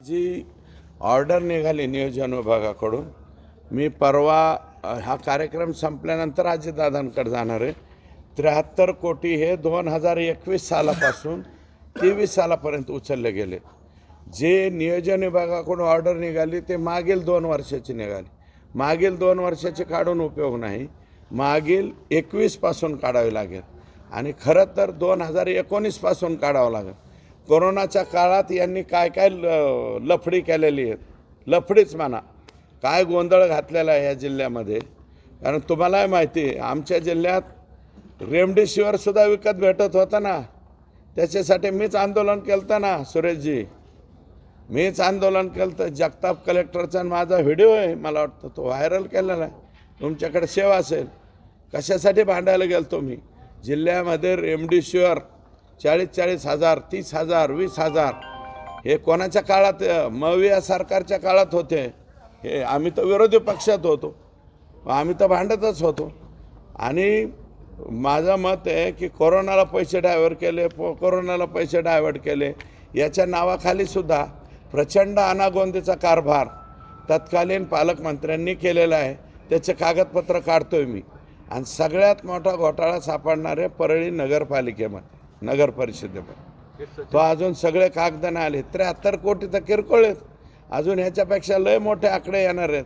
जी order निघाली नियोजन विभागाकडून, मी परवा हा कार्यक्रम संपल्यानंतर अजितदादांकडे जाणार आहे. 73 कोटी हे 2021 सालापासून 23 सालापर्यंत उचलले गेले. जे नियोजन विभागाकडून ऑर्डर निघाली ते मागील 2 वर्षाची निघाली. मागील 2 वर्षाचे काढून उपयोग नाही, मागील 21 पासून काढावे लागेल आणि खरं तर 2019 पासून काढावं लागेल. कोरोनाच्या काळात यांनी काय काय लफडी केलेली आहे, लफडीच म्हणा, काय गोंधळ घातलेला आहे या जिल्ह्यामध्ये. कारण तुम्हालाही माहिती आहे, आमच्या जिल्ह्यात रेमडेसिवीरसुद्धा विकत भेटत होता ना, त्याच्यासाठी मीच आंदोलन केलं होतं ना सुरेशजी, मीच आंदोलन केलं होतं. जगताप कलेक्टरचा माझा व्हिडिओ आहे, मला वाटतं तो व्हायरल केलेला आहे, तुमच्याकडे सेवा असेल. कशासाठी भांडायला गेलो तो मी. जिल्ह्यामध्ये रेमडेसिवीर 40-40 हजार, 30 हजार, 20 हजार हे कोणाच्या काळात, मविया सरकारच्या काळात होते. हे आम्ही तर विरोधी पक्षात होतो, आम्ही तर भांडतच होतो. आणि माझं मत आहे की कोरोनाला पैसे डायव्हर्ट केले, कोरोनाला पैसे डायव्हर्ट केले, याच्या नावाखाली सुद्धा प्रचंड अनागोंदीचा कारभार तत्कालीन पालकमंत्र्यांनी केलेला आहे. त्याचे कागदपत्र काढतोय मी. आणि सगळ्यात मोठा घोटाळा सापडणारे परळी नगरपालिकेमध्ये, नगर परिषदेमध्ये, तो अजून सगळे कागद नाही आले. 73 कोटी तर किरकोळ आहेत, अजून ह्याच्यापेक्षा लय मोठे आकडे येणार आहेत.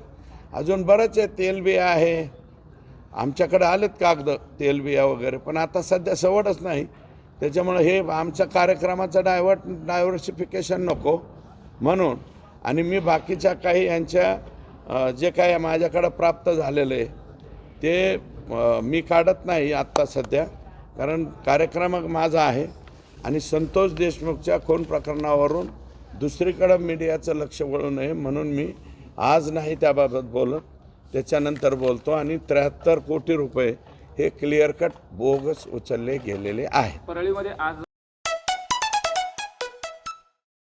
अजून बरंच आहे, तेलबिया आहे, आमच्याकडे आलेत कागद तेलबिया वगैरे, पण आता सध्या सवडच नाही. त्याच्यामुळे हे आमच्या कार्यक्रमाचं डायव्हर्सिफिकेशन नको म्हणून. आणि मी बाकीच्या काही यांच्या जे काही माझ्याकडं प्राप्त झालेलं आहे ते मी काढत नाही आत्ता सध्या, कारण कार्यक्रम माझा आहे. आणि संतोष देशमुखच्या खून प्रकरणावरून दुसरीकडं मीडियाचं लक्ष वळू नये म्हणून मी आज नाही त्याबाबत बोलत, त्याच्यानंतर बोलतो. आणि 73 कोटी रुपये हे क्लिअर कट बोगस उचलले गेलेले आहे. परळीमध्ये आज